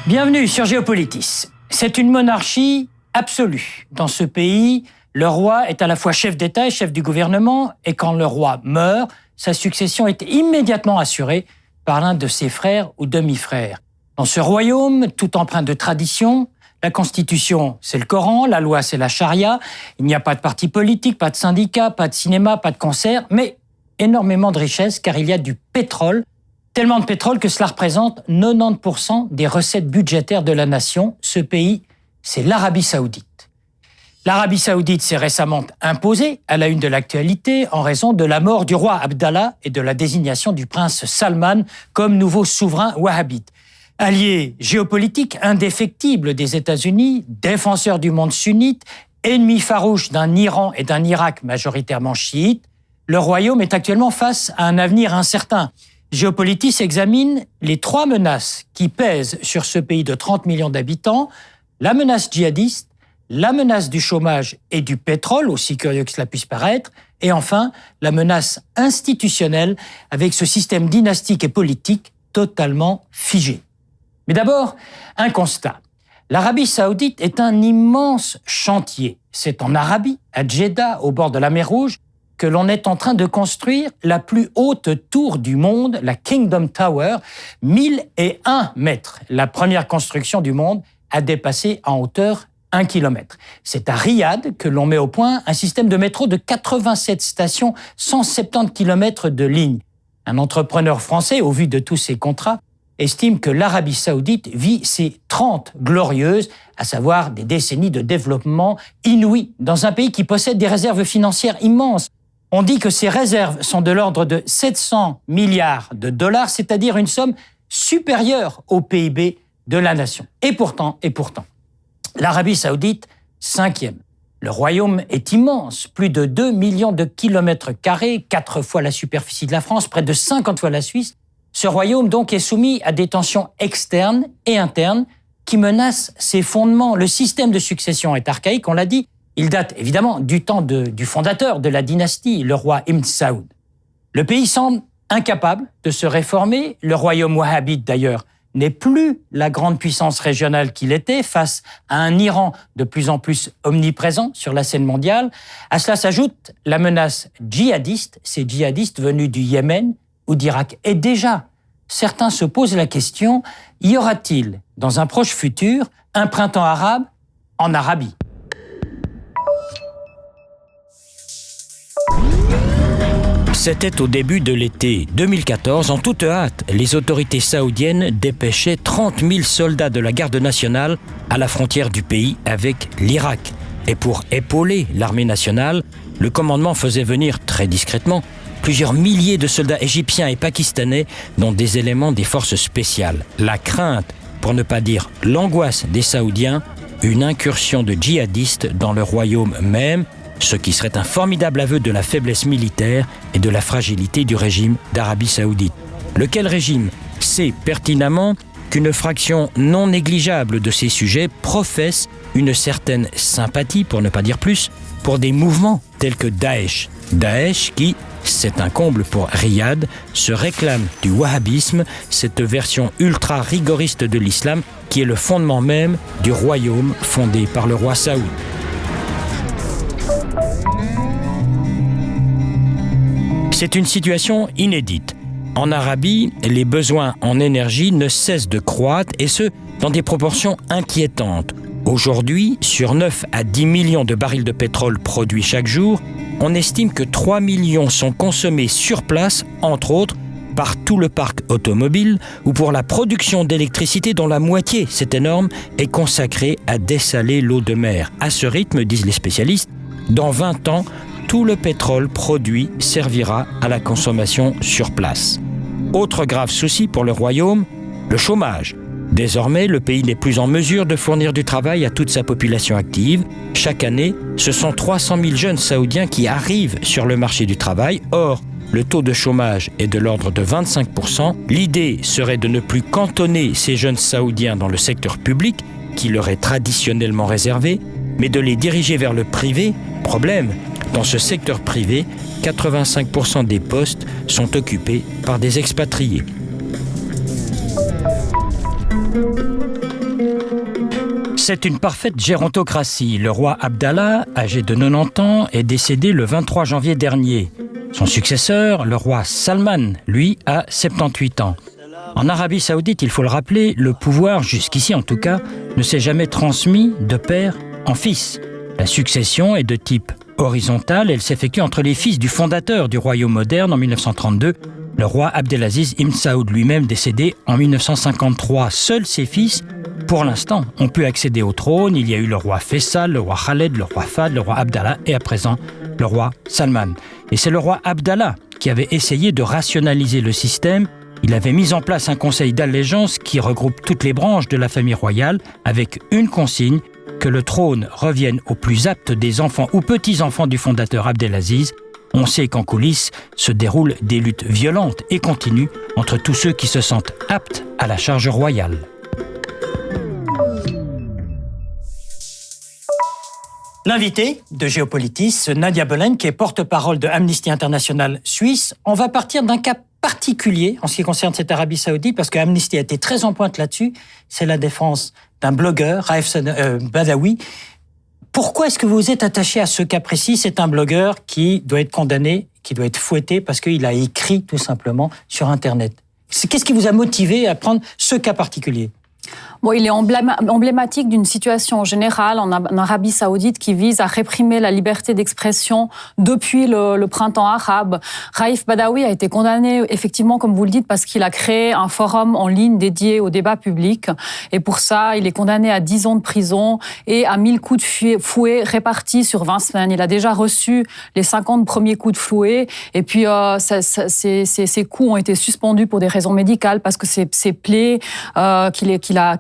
Bienvenue sur Géopolitis. C'est une monarchie absolue. Dans ce pays, le roi est à la fois chef d'État et chef du gouvernement, et quand le roi meurt, sa succession est immédiatement assurée par l'un de ses frères ou demi-frères. Dans ce royaume, tout empreint de tradition, la Constitution, c'est le Coran, la loi, c'est la charia, il n'y a pas de parti politique, pas de syndicat, pas de cinéma, pas de concert, mais énormément de richesses car il y a du pétrole, tellement de pétrole que cela représente 90% des recettes budgétaires de la nation. Ce pays, c'est l'Arabie Saoudite. L'Arabie Saoudite s'est récemment imposée à la une de l'actualité en raison de la mort du roi Abdallah et de la désignation du prince Salman comme nouveau souverain wahhabite. Allié géopolitique indéfectible des États-Unis, défenseur du monde sunnite, ennemi farouche d'un Iran et d'un Irak majoritairement chiites, le royaume est actuellement face à un avenir incertain. Géopolitis examine les 3 menaces qui pèsent sur ce pays de 30 millions d'habitants, la menace djihadiste, la menace du chômage et du pétrole, aussi curieux que cela puisse paraître, et enfin la menace institutionnelle avec ce système dynastique et politique totalement figé. Mais d'abord, un constat. L'Arabie Saoudite est un immense chantier. C'est en Arabie, à Djeddah, au bord de la mer Rouge, que l'on est en train de construire la plus haute tour du monde, la Kingdom Tower, 1001 mètres. La première construction du monde a dépassé en hauteur 1 kilomètre. C'est à Riyad que l'on met au point un système de métro de 87 stations, 170 kilomètres de ligne. Un entrepreneur français, au vu de tous ces contrats, estime que l'Arabie Saoudite vit ses 30 glorieuses, à savoir des décennies de développement inouï, dans un pays qui possède des réserves financières immenses. On dit que ces réserves sont de l'ordre de 700 milliards de dollars, c'est-à-dire une somme supérieure au PIB de la nation. Et pourtant, l'Arabie Saoudite, 5e. Le royaume est immense, plus de 2 millions de kilomètres carrés, 4 fois la superficie de la France, près de 50 fois la Suisse. Ce royaume donc est soumis à des tensions externes et internes qui menacent ses fondements. Le système de succession est archaïque, on l'a dit. Il date évidemment du temps du fondateur de la dynastie, le roi Ibn Saoud. Le pays semble incapable de se réformer. Le royaume wahhabite d'ailleurs n'est plus la grande puissance régionale qu'il était face à un Iran de plus en plus omniprésent sur la scène mondiale. À cela s'ajoute la menace djihadiste, ces djihadistes venus du Yémen ou d'Irak. Et déjà, certains se posent la question, y aura-t-il, dans un proche futur, un printemps arabe en Arabie ? C'était au début de l'été 2014. En toute hâte, les autorités saoudiennes dépêchaient 30 000 soldats de la garde nationale à la frontière du pays avec l'Irak. Et pour épauler l'armée nationale, le commandement faisait venir très discrètement plusieurs milliers de soldats égyptiens et pakistanais, dont des éléments des forces spéciales. La crainte, pour ne pas dire l'angoisse des Saoudiens, une incursion de djihadistes dans le royaume même, ce qui serait un formidable aveu de la faiblesse militaire et de la fragilité du régime d'Arabie Saoudite. Lequel régime sait pertinemment qu'une fraction non négligeable de ces sujets professe une certaine sympathie, pour ne pas dire plus, pour des mouvements tels que Daesh. Daesh qui, c'est un comble pour Riyad, se réclame du wahhabisme, cette version ultra rigoriste de l'islam qui est le fondement même du royaume fondé par le roi Saoud. C'est une situation inédite. En Arabie, les besoins en énergie ne cessent de croître et ce, dans des proportions inquiétantes. Aujourd'hui, sur 9 à 10 millions de barils de pétrole produits chaque jour, on estime que 3 millions sont consommés sur place, entre autres, par tout le parc automobile ou pour la production d'électricité dont la moitié, c'est énorme, est consacrée à dessaler l'eau de mer. À ce rythme, disent les spécialistes, dans 20 ans, tout le pétrole produit servira à la consommation sur place. Autre grave souci pour le royaume, le chômage. Désormais, le pays n'est plus en mesure de fournir du travail à toute sa population active. Chaque année, ce sont 300 000 jeunes saoudiens qui arrivent sur le marché du travail. Or, le taux de chômage est de l'ordre de 25%. L'idée serait de ne plus cantonner ces jeunes saoudiens dans le secteur public, qui leur est traditionnellement réservé, mais de les diriger vers le privé. Problème, dans ce secteur privé, 85% des postes sont occupés par des expatriés. C'est une parfaite gérontocratie. Le roi Abdallah, âgé de 90 ans, est décédé le 23 janvier dernier. Son successeur, le roi Salman, lui, a 78 ans. En Arabie Saoudite, il faut le rappeler, le pouvoir, jusqu'ici en tout cas, ne s'est jamais transmis de père en fils. La succession est de type horizontal, elle s'effectue entre les fils du fondateur du royaume moderne en 1932, le roi Abdelaziz Ibn Saoud, lui-même décédé en 1953. Seuls ses fils, pour l'instant, ont pu accéder au trône. Il y a eu le roi Faisal, le roi Khaled, le roi Fahd, le roi Abdallah et à présent le roi Salman. Et c'est le roi Abdallah qui avait essayé de rationaliser le système. Il avait mis en place un conseil d'allégeance qui regroupe toutes les branches de la famille royale avec une consigne, que le trône revienne aux plus aptes des enfants ou petits-enfants du fondateur Abdelaziz. On sait qu'en coulisses se déroulent des luttes violentes et continues entre tous ceux qui se sentent aptes à la charge royale. L'invité de Géopolitis, Nadia Bolen, qui est porte-parole de Amnesty International Suisse. On va partir d'un cas particulier en ce qui concerne cette Arabie Saoudite, parce que Amnesty a été très en pointe là-dessus. C'est la défense d'un blogueur, Raif Badawi. Pourquoi est-ce que vous êtes attaché à ce cas précis? C'est un blogueur qui doit être condamné, qui doit être fouetté parce qu'il a écrit tout simplement sur Internet. Qu'est-ce qui vous a motivé à prendre ce cas particulier? Bon, il est emblématique d'une situation générale en Arabie Saoudite qui vise à réprimer la liberté d'expression depuis le printemps arabe. Raif Badawi a été condamné, effectivement, comme vous le dites, parce qu'il a créé un forum en ligne dédié au débat public. Et pour ça, il est condamné à 10 ans de prison et à 1000 coups de fouet répartis sur 20 semaines. Il a déjà reçu les 50 premiers coups de fouet. Et puis, ces coups ont été suspendus pour des raisons médicales parce que ces plaies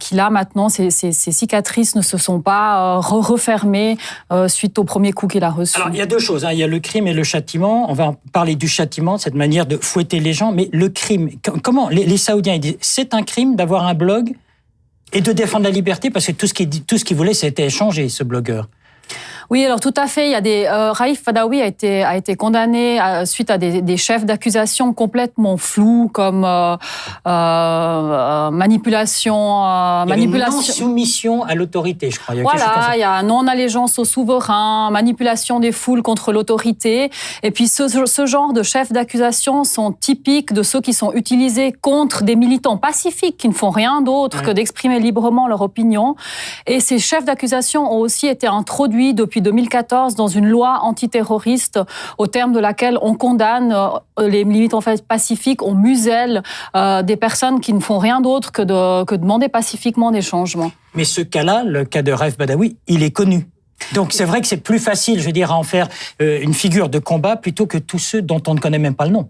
qu'il a maintenant, ces cicatrices ne se sont pas refermées suite au premier coup qu'il a reçu. Alors, il y a deux choses. Il y a le crime et le châtiment. On va parler du châtiment, cette manière de fouetter les gens. Mais le crime, comment les Saoudiens, ils disent, c'est un crime d'avoir un blog et de défendre la liberté, parce que tout ce qu'il voulait, c'était échanger, ce blogueur. Oui, alors tout à fait. Il y a Raif Badawi a été condamné suite à des chefs d'accusation complètement flous, comme manipulation. Non-soumission à l'autorité, je crois. Il y a non-allégeance au souverain, manipulation des foules contre l'autorité. Et puis ce genre de chefs d'accusation sont typiques de ceux qui sont utilisés contre des militants pacifiques qui ne font rien d'autre que d'exprimer librement leur opinion. Et ces chefs d'accusation ont aussi été introduits depuis 2014 dans une loi antiterroriste au terme de laquelle on condamne les militants pacifiques, on muselle des personnes qui ne font rien d'autre que demander pacifiquement des changements. Mais ce cas-là, le cas de Raif Badawi, il est connu. Donc c'est vrai que c'est plus facile, je veux dire, à en faire une figure de combat plutôt que tous ceux dont on ne connaît même pas le nom.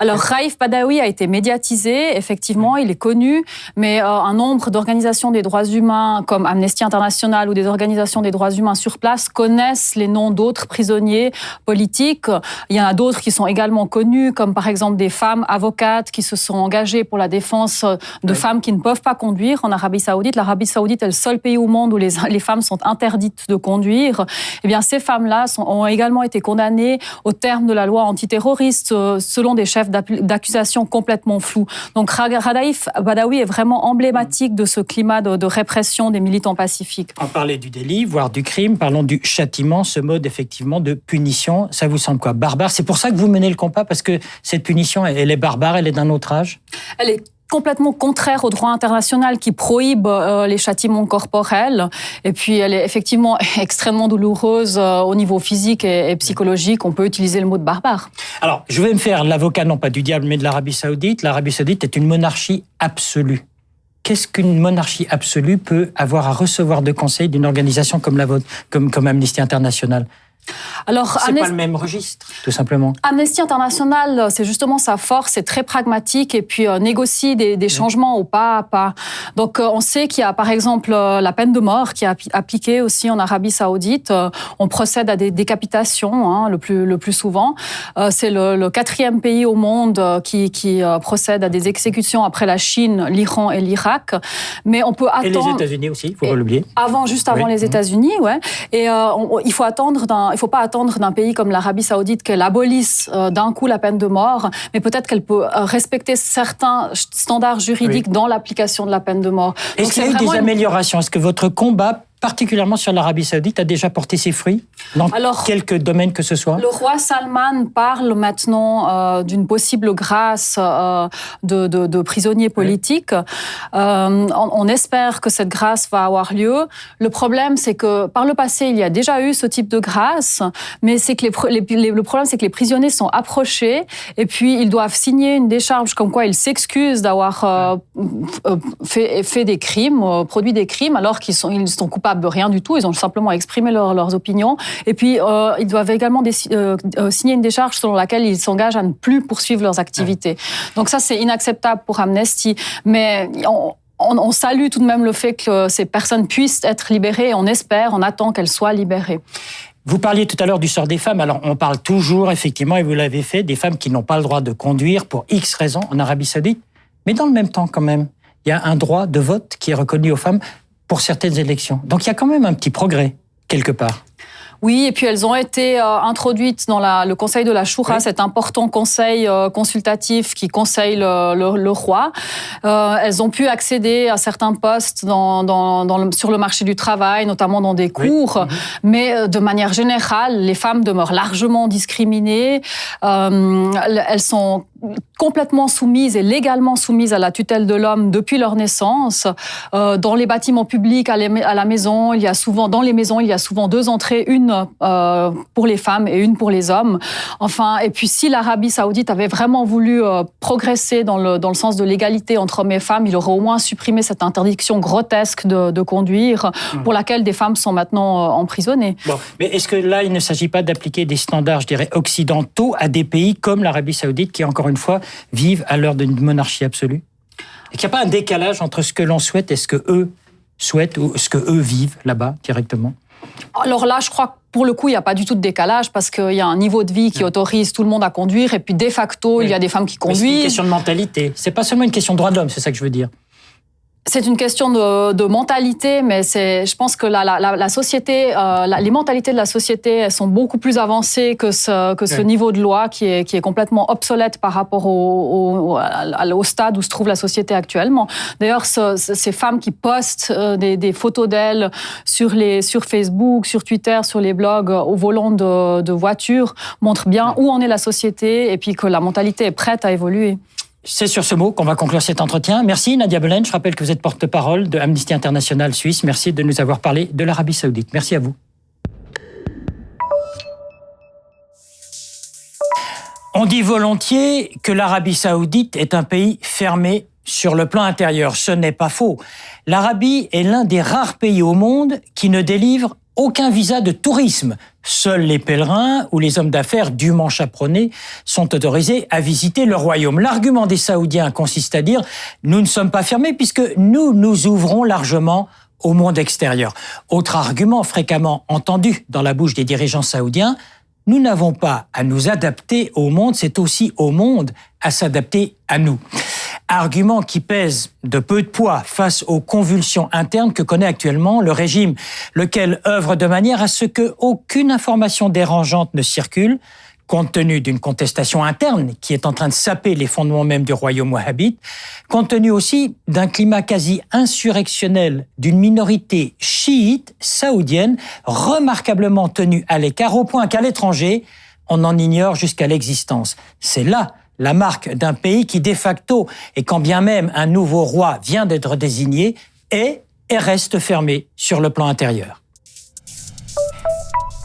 Alors, Raif Badawi a été médiatisé, effectivement, il est connu, mais un nombre d'organisations des droits humains, comme Amnesty International ou des organisations des droits humains sur place, connaissent les noms d'autres prisonniers politiques. Il y en a d'autres qui sont également connus, comme par exemple des femmes avocates qui se sont engagées pour la défense de femmes qui ne peuvent pas conduire en Arabie Saoudite. L'Arabie Saoudite est le seul pays au monde où les femmes sont interdites de conduire. Eh bien, ces femmes-là ont également été condamnées au terme de la loi antiterroriste, selon des chefs d'accusation complètement flous. Donc Raif Badawi est vraiment emblématique de ce climat de répression des militants pacifiques. On parlait du délit, voire du crime, parlons du châtiment, ce mode effectivement de punition. Ça vous semble quoi? Barbare? C'est pour ça que vous menez le combat, parce que cette punition, elle est barbare, elle est d'un autre âge? Elle est complètement contraire au droit international qui prohibe les châtiments corporels. Et puis, elle est effectivement extrêmement douloureuse au niveau physique et psychologique. On peut utiliser le mot de barbare. Alors, je vais me faire l'avocat, non pas du diable, mais de l'Arabie Saoudite. L'Arabie Saoudite est une monarchie absolue. Qu'est-ce qu'une monarchie absolue peut avoir à recevoir de conseils d'une organisation comme la vôtre, comme Amnesty International? Alors, c'est pas le même registre, tout simplement. Amnesty International, c'est justement sa force, c'est très pragmatique et puis négocie des changements au pas à pas. Donc, on sait qu'il y a par exemple la peine de mort qui est appliquée aussi en Arabie Saoudite. On procède à des décapitations, le plus souvent. C'est le 4e pays au monde qui procède à des exécutions après la Chine, l'Iran et l'Irak. Mais on peut attendre. Et les États-Unis aussi, il faut pas l'oublier. Juste avant les États-Unis, ouais. Et il faut pas attendre d'un pays comme l'Arabie Saoudite qu'elle abolisse d'un coup la peine de mort, mais peut-être qu'elle peut respecter certains standards juridiques dans l'application de la peine de mort. Est-ce qu'il y a eu des améliorations? Est-ce que votre combat particulièrement sur l'Arabie Saoudite, a déjà porté ses fruits dans quelques domaines que ce soit? Le roi Salman parle maintenant d'une possible grâce de prisonniers politiques. On espère que cette grâce va avoir lieu. Le problème, c'est que par le passé, il y a déjà eu ce type de grâce, mais c'est que le problème, c'est que les prisonniers sont approchés et puis ils doivent signer une décharge comme quoi ils s'excusent d'avoir fait des crimes, produit des crimes, alors qu'ils sont coupables de rien du tout, ils ont simplement exprimé leurs opinions. Et puis, ils doivent également signer une décharge selon laquelle ils s'engagent à ne plus poursuivre leurs activités. Donc ça, c'est inacceptable pour Amnesty. Mais on salue tout de même le fait que ces personnes puissent être libérées. On espère, on attend qu'elles soient libérées. Vous parliez tout à l'heure du sort des femmes. Alors, on parle toujours, effectivement, et vous l'avez fait, des femmes qui n'ont pas le droit de conduire pour X raisons en Arabie Saoudite. Mais dans le même temps, quand même, il y a un droit de vote qui est reconnu aux femmes pour certaines élections. Donc il y a quand même un petit progrès, quelque part. Oui, et puis elles ont été introduites dans le conseil de la Choura, oui, cet important conseil consultatif qui conseille le roi. Elles ont pu accéder à certains postes sur le marché du travail, notamment dans des cours, oui, mais de manière générale, les femmes demeurent largement discriminées. Elles sont complètement soumises et légalement soumises à la tutelle de l'homme depuis leur naissance. Dans les bâtiments publics, à la maison, dans les maisons, il y a souvent 2 entrées, une pour les femmes et une pour les hommes. Enfin, et puis si l'Arabie Saoudite avait vraiment voulu progresser dans le sens de l'égalité entre hommes et femmes, il aurait au moins supprimé cette interdiction grotesque de conduire, pour laquelle des femmes sont maintenant emprisonnées. Bon, mais est-ce que là, il ne s'agit pas d'appliquer des standards, je dirais, occidentaux à des pays comme l'Arabie Saoudite, qui, encore une fois, vivent à l'heure d'une monarchie absolue? Et qu'il n'y a pas un décalage entre ce que l'on souhaite et ce que eux souhaitent ou ce que eux vivent là-bas directement? Alors là, je crois que pour le coup, il n'y a pas du tout de décalage parce qu'il y a un niveau de vie qui autorise tout le monde à conduire et puis de facto, il y a des femmes qui conduisent. C'est une question de mentalité. C'est pas seulement une question de droit de l'homme, c'est ça que je veux dire. C'est une question de mentalité, mais je pense que la société, les mentalités de la société, elles sont beaucoup plus avancées que ce niveau de loi qui est complètement obsolète par rapport au stade où se trouve la société actuellement. D'ailleurs, ces femmes qui postent des photos d'elles sur Facebook, sur Twitter, sur les blogs, au volant de voitures, montrent bien où en est la société et puis que la mentalité est prête à évoluer. C'est sur ce mot qu'on va conclure cet entretien. Merci Nadia Belen. Je rappelle que vous êtes porte-parole de Amnesty International Suisse. Merci de nous avoir parlé de l'Arabie Saoudite. Merci à vous. On dit volontiers que l'Arabie Saoudite est un pays fermé sur le plan intérieur. Ce n'est pas faux. L'Arabie est l'un des rares pays au monde qui ne délivre aucun visa de tourisme. Seuls les pèlerins ou les hommes d'affaires dûment chaperonnés sont autorisés à visiter le royaume. L'argument des Saoudiens consiste à dire « nous ne sommes pas fermés puisque nous nous ouvrons largement au monde extérieur ». Autre argument fréquemment entendu dans la bouche des dirigeants saoudiens, nous n'avons pas à nous adapter au monde, c'est aussi au monde à s'adapter à nous. Argument qui pèse de peu de poids face aux convulsions internes que connaît actuellement le régime, lequel œuvre de manière à ce qu'aucune information dérangeante ne circule, compte tenu d'une contestation interne qui est en train de saper les fondements même du royaume wahhabite, compte tenu aussi d'un climat quasi insurrectionnel d'une minorité chiite saoudienne remarquablement tenue à l'écart, au point qu'à l'étranger, on en ignore jusqu'à l'existence. C'est là la marque d'un pays qui, de facto, et quand bien même un nouveau roi vient d'être désigné, est et reste fermé sur le plan intérieur.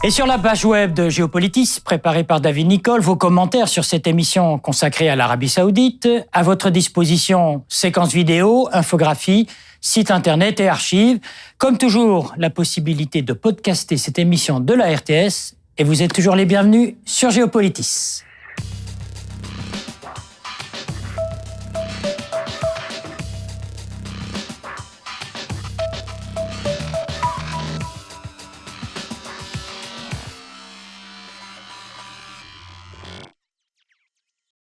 Et sur la page web de Géopolitis, préparée par David Nicole, vos commentaires sur cette émission consacrée à l'Arabie Saoudite, à votre disposition, séquences vidéo, infographies, site internet et archives. Comme toujours, la possibilité de podcaster cette émission de la RTS, et vous êtes toujours les bienvenus sur Géopolitis.